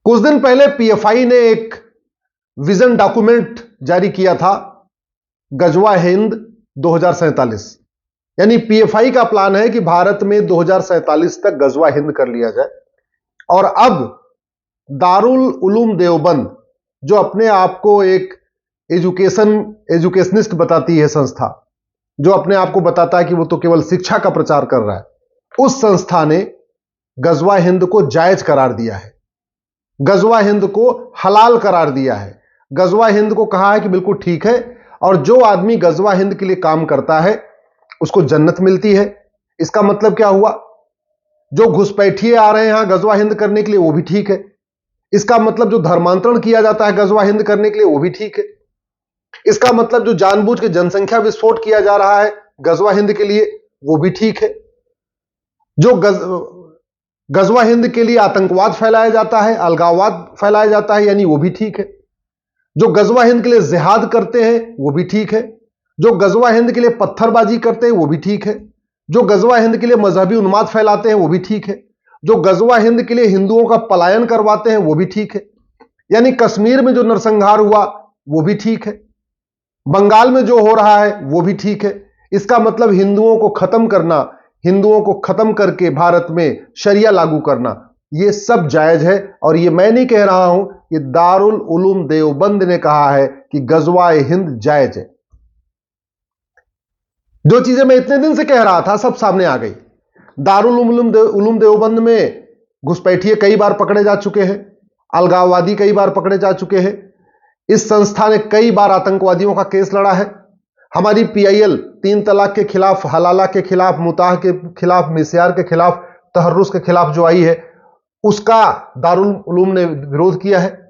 कुछ दिन पहले पीएफआई ने एक विजन डॉक्यूमेंट जारी किया था, गजवा हिंद 2047। यानी पीएफआई का प्लान है कि भारत में 2047 तक गजवा हिंद कर लिया जाए। और अब दारुल उलूम देवबंद, जो अपने आप को एक एजुकेशनिस्ट बताती है संस्था, जो अपने आप को बताता है कि वो तो केवल शिक्षा का प्रचार कर रहा है, उस संस्था ने गजवा हिंद को जायज करार दिया है, गजवा हिंद को हलाल करार दिया है, गजवा हिंद को कहा है कि बिल्कुल ठीक है, और जो आदमी गजवा हिंद के लिए काम करता है उसको जन्नत मिलती है। इसका मतलब क्या हुआ? जो घुसपैठिए आ रहे हैं यहां गजवा हिंद करने के लिए वो भी ठीक है। इसका मतलब जो धर्मांतरण किया जाता है गजवा हिंद करने के लिए वो भी ठीक है। इसका मतलब जो जानबूझ के जनसंख्या विस्फोट किया जा रहा है गजवा हिंद के लिए वो भी ठीक है। जो गजवा हिंद के लिए आतंकवाद फैलाया जाता है, अलगाववाद फैलाया जाता है, यानी वो भी ठीक है। जो गजवा हिंद के लिए जिहाद करते हैं वो भी ठीक है। जो गजवा हिंद के लिए पत्थरबाजी करते हैं वो भी ठीक है। जो गजवा हिंद के लिए मजहबी उन्माद फैलाते हैं वो भी ठीक है। जो गजवा हिंद के लिए हिंदुओं का पलायन करवाते हैं वो भी ठीक है। यानी कश्मीर में जो नरसंहार हुआ वो भी ठीक है, बंगाल में जो हो रहा है वो भी ठीक है। इसका मतलब हिंदुओं को खत्म करना, हिंदुओं को खत्म करके भारत में शरिया लागू करना, ये सब जायज है। और ये मैं नहीं कह रहा हूं, ये दारुल उलूम देवबंद ने कहा है कि गजवा हिंद जायज है। जो चीजें मैं इतने दिन से कह रहा था सब सामने आ गई। दारुल उलूम देवबंद में घुसपैठिए कई बार पकड़े जा चुके हैं, अलगाववादी कई बार पकड़े जा चुके हैं। इस संस्था ने कई बार आतंकवादियों का केस लड़ा है। हमारी पीआईएल 3 तलाक के खिलाफ, हलाला के खिलाफ, मुताह के खिलाफ, मिस्यार के खिलाफ, तहर्रुस के खिलाफ जो आई है उसका दारुल उलूम ने विरोध किया है।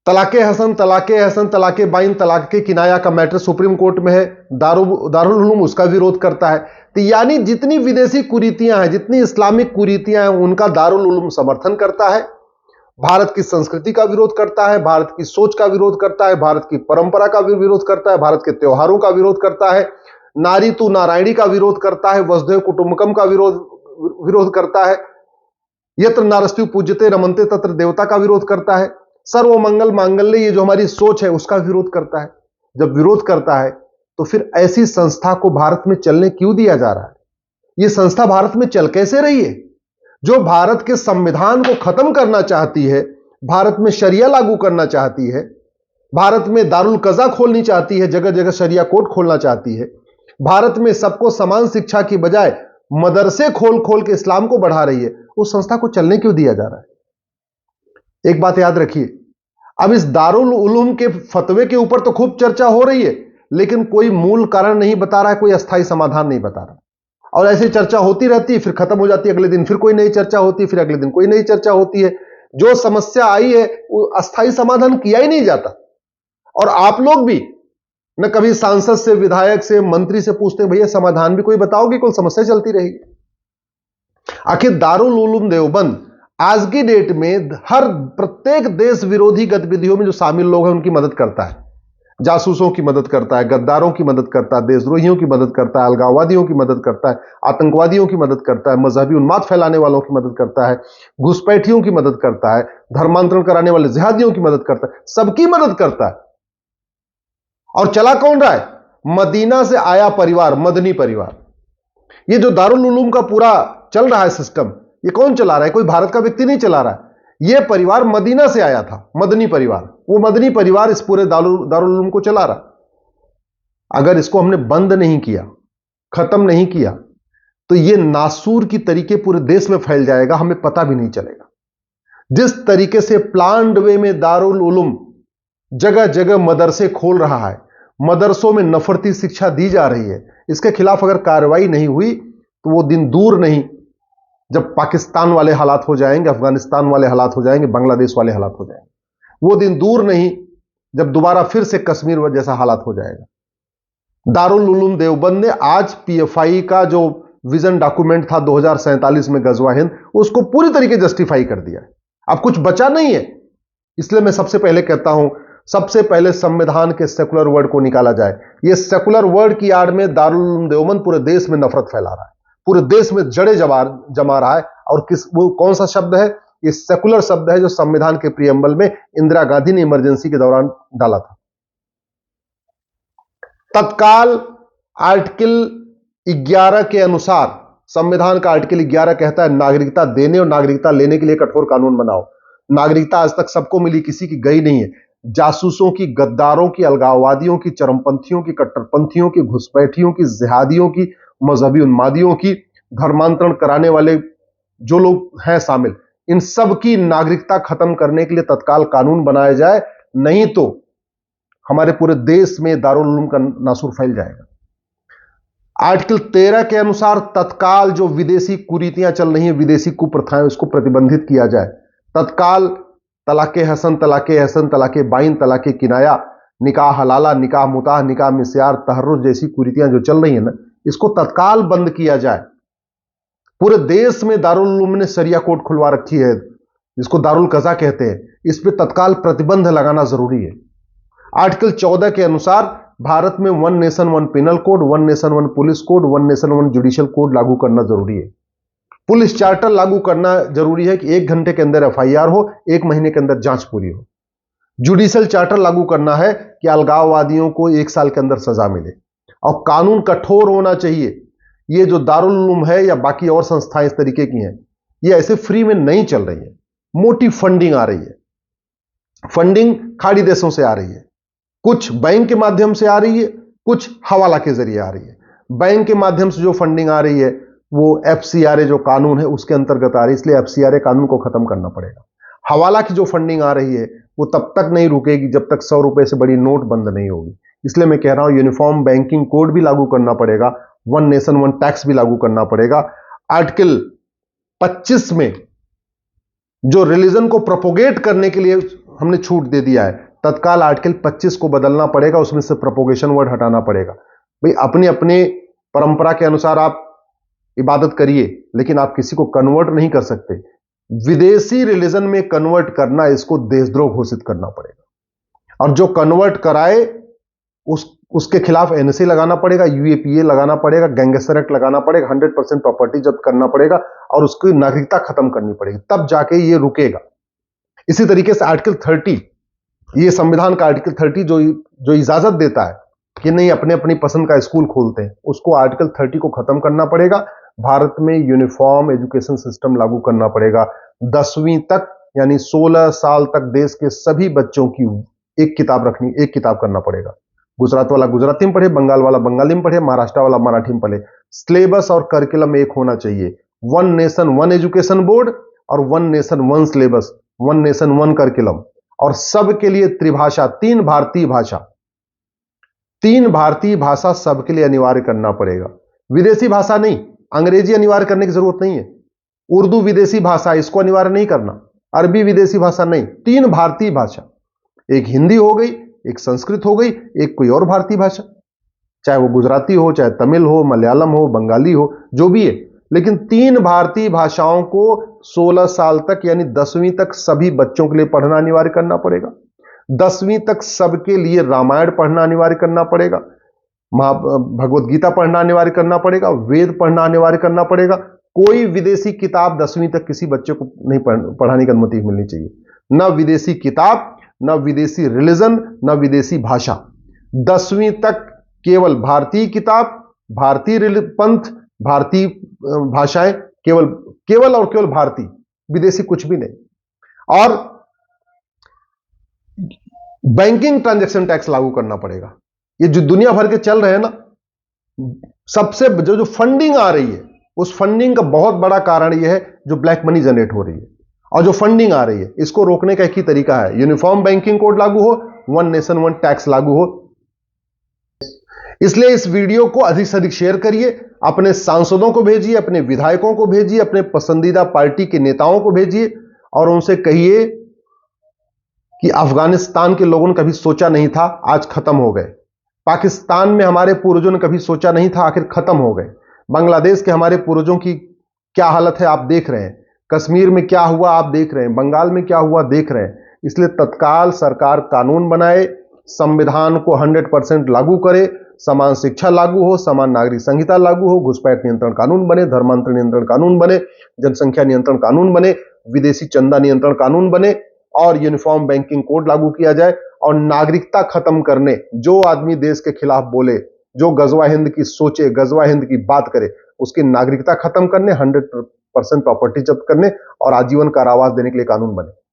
तलाके हसन, तलाके बाइन, तलाक के किनाया का मैटर सुप्रीम कोर्ट में है, दारुल उलूम उसका विरोध करता है। तो यानी जितनी विदेशी कुरीतियां हैं, जितनी इस्लामिक कुरीतियां हैं, उनका दारुल उलूम समर्थन करता है, भारत की संस्कृति का विरोध करता है, भारत की सोच का विरोध करता है, भारत की परंपरा का भी विरोध करता है, भारत के त्योहारों का विरोध करता है, नारी तू नारायणी का विरोध करता है, वसुधैव कुटुंबकम का विरोध करता है, यत्र नारस्त्यु पूज्यते रमन्ते तत्र देवता का विरोध करता है, सर्व मंगल मांगल्य, ये जो हमारी सोच है उसका विरोध करता है। जब विरोध करता है तो फिर ऐसी संस्था को भारत में चलने क्यों दिया जा रहा है? यह संस्था भारत में चल कैसे रही है? जो भारत के संविधान को खत्म करना चाहती है, भारत में शरिया लागू करना चाहती है, भारत में दारुल कज़ा खोलनी चाहती है, जगह जगह शरिया कोर्ट खोलना चाहती है, भारत में सबको समान शिक्षा की बजाय मदरसे खोल खोल के इस्लाम को बढ़ा रही है, उस संस्था को चलने क्यों दिया जा रहा है? एक बात याद रखिए, अब इस दारुल उलूम के फतवे के ऊपर तो खूब चर्चा हो रही है, लेकिन कोई मूल कारण नहीं बता रहा है, कोई अस्थायी समाधान नहीं बता रहा। और ऐसी चर्चा होती रहती है, फिर खत्म हो जाती है, अगले दिन फिर कोई नई चर्चा होती है, फिर अगले दिन कोई नई चर्चा होती है। जो समस्या आई है वो अस्थायी समाधान किया ही नहीं जाता। और आप लोग भी न कभी सांसद से, विधायक से, मंत्री से पूछते भैया समाधान भी कोई बताओगे, कोई समस्या चलती रहेगी। आखिर दारुल उलूम देवबंद आज की डेट में हर प्रत्येक देश विरोधी गतिविधियों में जो शामिल लोग हैं उनकी मदद करता है, जासूसों की मदद करता है, गद्दारों की मदद करता है, देशद्रोहियों की मदद करता है, अलगाववादियों की मदद करता है, आतंकवादियों की मदद करता है, मजहबी उन्माद फैलाने वालों की मदद करता है, घुसपैठियों की मदद करता है, धर्मांतरण कराने वाले जिहादियों की मदद करता है, सबकी मदद करता है। और चला कौन रहा है? मदीना से आया परिवार, मदनी परिवार। ये जो दारुल उलूम का पूरा चल रहा है सिस्टम, ये कौन चला रहा है? कोई भारत का व्यक्ति नहीं चला रहा है, यह परिवार मदीना से आया था, मदनी परिवार। वो मदनी परिवार इस पूरे दारुल उलूम को चला रहा। अगर इसको हमने बंद नहीं किया, खत्म नहीं किया, तो यह नासूर की तरीके पूरे देश में फैल जाएगा, हमें पता भी नहीं चलेगा। जिस तरीके से प्लान्ड वे में दारुल उलूम जगह जगह मदरसे खोल रहा है, मदरसों में नफरती शिक्षा दी जा रही है, इसके खिलाफ अगर कार्रवाई नहीं हुई तो वो दिन दूर नहीं जब पाकिस्तान वाले हालात हो जाएंगे, अफगानिस्तान वाले हालात हो जाएंगे, बांग्लादेश वाले हालात हो जाएंगे। वो दिन दूर नहीं जब दोबारा फिर से कश्मीर जैसा हालात हो जाएगा। दारुल उलूम देवबंद ने आज पीएफआई का जो विजन डॉक्यूमेंट था 2047 में गजवा हिंद, उसको पूरी तरीके जस्टिफाई कर दिया है। अब कुछ बचा नहीं है। इसलिए मैं सबसे पहले कहता हूं, सबसे पहले संविधान के सेकुलर वर्ड को निकाला जाए। यह सेकुलर वर्ड की आड़ में दारुल उलूम देवबंद पूरे देश में नफरत फैला रहा है, पूरे देश में जड़े जमा रहा है। और वो कौन सा शब्द है? ये सेकुलर शब्द है जो संविधान के प्रियम्बल में इंदिरा गांधी ने इमरजेंसी के दौरान डाला था। तत्काल आर्टिकल 11 के अनुसार, संविधान का आर्टिकल 11 कहता है नागरिकता देने और नागरिकता लेने के लिए कठोर कानून बनाओ। नागरिकता आज तक सबको मिली, किसी की गई नहीं है। जासूसों की, गद्दारों की, अलगाववादियों की, चरमपंथियों की, कट्टरपंथियों की, घुसपैठियों की, जिहादियों की, मजहबी उन्मादियों की, धर्मांतरण कराने वाले जो लोग हैं शामिल, इन सब की नागरिकता खत्म करने के लिए तत्काल कानून बनाया जाए, नहीं तो हमारे पूरे देश में दारुल उलूम का नासूर फैल जाएगा। आर्टिकल 13 के अनुसार तत्काल जो विदेशी कुरीतियां चल रही हैं, विदेशी कुप्रथाएं, उसको प्रतिबंधित किया जाए। तत्काल तलाके हसन, तलाके हसन, तलाके बाइन, तलाके किनाया, निकाह हलाला, निकाह मुताह, निकाह मिस्यार, तहर्रुज जैसी कुरीतियां जो चल रही हैं ना, इसको तत्काल बंद किया जाए। पूरे देश में दारुल उलूम ने शरिया कोर्ट खुलवा रखी है, जिसको दारुल कज़ा कहते हैं, इस पर तत्काल प्रतिबंध लगाना जरूरी है। आर्टिकल 14 के अनुसार भारत में 1 nation 1 penal code, 1 nation 1 police code, 1 nation 1 judicial code लागू करना जरूरी है। पुलिस चार्टर लागू करना जरूरी है कि 1 घंटे के अंदर FIR हो, 1 महीने के अंदर जांच पूरी हो। जुडिशियल चार्टर लागू करना है कि अलगाववादियों को 1 साल के अंदर सजा मिले, और कानून कठोर होना चाहिए। ये जो दारुल उलूम है या बाकी और संस्थाएं इस तरीके की हैं, ये ऐसे फ्री में नहीं चल रही है। मोटी फंडिंग आ रही है, फंडिंग खाड़ी देशों से आ रही है, कुछ बैंक के माध्यम से आ रही है, कुछ हवाला के जरिए आ रही है। बैंक के माध्यम से जो फंडिंग आ रही है वो FCRA जो कानून है उसके अंतर्गत आ रही है, इसलिए FCRA कानून को खत्म करना पड़ेगा। हवाला की जो फंडिंग आ रही है वो तब तक नहीं रुकेगी जब तक 100 रुपए से बड़ी नोट बंद नहीं होगी। इसलिए मैं कह रहा हूं यूनिफॉर्म बैंकिंग कोड भी लागू करना पड़ेगा, 1 नेशन 1 टैक्स भी लागू करना पड़ेगा। आर्टिकल 25 में जो रिलीजन को प्रोपोगेट करने के लिए हमने छूट दे दिया है, तत्काल आर्टिकल 25 को बदलना पड़ेगा, उसमें से प्रोपोगेशन वर्ड हटाना पड़ेगा। भाई अपने अपने परंपरा के अनुसार आप इबादत करिए, लेकिन आप किसी को कन्वर्ट नहीं कर सकते। विदेशी रिलीजन में कन्वर्ट करना, इसको देशद्रोह घोषित करना पड़ेगा। और जो कन्वर्ट कराए उसके खिलाफ NSA लगाना पड़ेगा, UAPA लगाना पड़ेगा, गैंगस्टर एक्ट लगाना पड़ेगा, 100% प्रॉपर्टी जब्त करना पड़ेगा और उसकी नागरिकता खत्म करनी पड़ेगी, तब जाके ये रुकेगा। इसी तरीके से आर्टिकल 30, ये संविधान का आर्टिकल 30 जो इजाजत देता है कि नहीं अपने अपनी पसंद का स्कूल खोलते हैं, उसको आर्टिकल 30 को खत्म करना पड़ेगा। भारत में यूनिफॉर्म एजुकेशन सिस्टम लागू करना पड़ेगा। 10वीं तक यानी 16 साल तक देश के सभी बच्चों की एक किताब करना पड़ेगा। गुजरात वाला गुजराती में पढ़े, बंगाल वाला बंगाली में पढ़े, महाराष्ट्र वाला मराठी में पढ़े। सिलेबस और करिकुलम एक होना चाहिए। 1 नेशन 1 एजुकेशन बोर्ड और 1 नेशन 1 सिलेबस, 1 नेशन 1 करिकुलम, और सबके लिए त्रिभाषा, 3 भारतीय भाषा सबके लिए अनिवार्य करना पड़ेगा। विदेशी भाषा नहीं, अंग्रेजी अनिवार्य करने की जरूरत नहीं है। उर्दू विदेशी भाषा, इसको अनिवार्य नहीं करना। अरबी विदेशी भाषा नहीं, 3 भारतीय भाषा, एक हिंदी हो गई, एक संस्कृत हो गई, एक कोई और भारतीय भाषा, चाहे वो गुजराती हो, चाहे तमिल हो, मलयालम हो, बंगाली हो, जो भी है, लेकिन 3 भारतीय भाषाओं को 16 साल तक यानी 10वीं तक सभी बच्चों के लिए पढ़ना अनिवार्य करना पड़ेगा। 10वीं तक सबके लिए रामायण पढ़ना अनिवार्य करना पड़ेगा, भगवत गीता पढ़ना अनिवार्य करना पड़ेगा, वेद पढ़ना अनिवार्य करना पड़ेगा। कोई विदेशी किताब 10वीं तक किसी बच्चे को नहीं पढ़ाने की अनुमति मिलनी चाहिए। न विदेशी किताब, न विदेशी रिलीजन, न विदेशी भाषा। 10वीं तक केवल भारतीय किताब, भारतीय पंथ, भारतीय भाषाएं, केवल और केवल भारतीय, विदेशी कुछ भी नहीं। और बैंकिंग ट्रांजैक्शन टैक्स लागू करना पड़ेगा। ये जो दुनिया भर के चल रहे हैं ना, सबसे जो फंडिंग आ रही है, उस फंडिंग का बहुत बड़ा कारण यह है जो ब्लैक मनी जनरेट हो रही है। और जो फंडिंग आ रही है, इसको रोकने का एक ही तरीका है, यूनिफॉर्म बैंकिंग कोड लागू हो, 1 नेशन 1 टैक्स लागू हो। इसलिए इस वीडियो को अधिक से अधिक शेयर करिए, अपने सांसदों को भेजिए, अपने विधायकों को भेजिए, अपने पसंदीदा पार्टी के नेताओं को भेजिए और उनसे कहिए कि अफगानिस्तान के लोगों ने कभी सोचा नहीं था, आज खत्म हो गए। पाकिस्तान में हमारे पूर्वजों ने कभी सोचा नहीं था, आखिर खत्म हो गए। बांग्लादेश के हमारे पूर्वजों की क्या हालत है आप देख रहे हैं, कश्मीर में क्या हुआ आप देख रहे हैं, बंगाल में क्या हुआ देख रहे हैं। इसलिए तत्काल सरकार कानून बनाए, संविधान को 100% लागू करे, समान शिक्षा लागू हो, समान नागरिक संहिता लागू हो, घुसपैठ नियंत्रण कानून बने, धर्मांतरण नियंत्रण कानून बने, जनसंख्या नियंत्रण कानून बने, विदेशी चंदा नियंत्रण कानून बने और यूनिफॉर्म बैंकिंग कोड लागू किया जाए और नागरिकता खत्म करने, जो आदमी देश के खिलाफ बोले, जो गजवा हिंद की सोचे, गजवा हिंद की बात करे, उसकी नागरिकता खत्म करने, 100% प्रॉपर्टी जब्त करने और आजीवन कारावास देने के लिए कानून बने।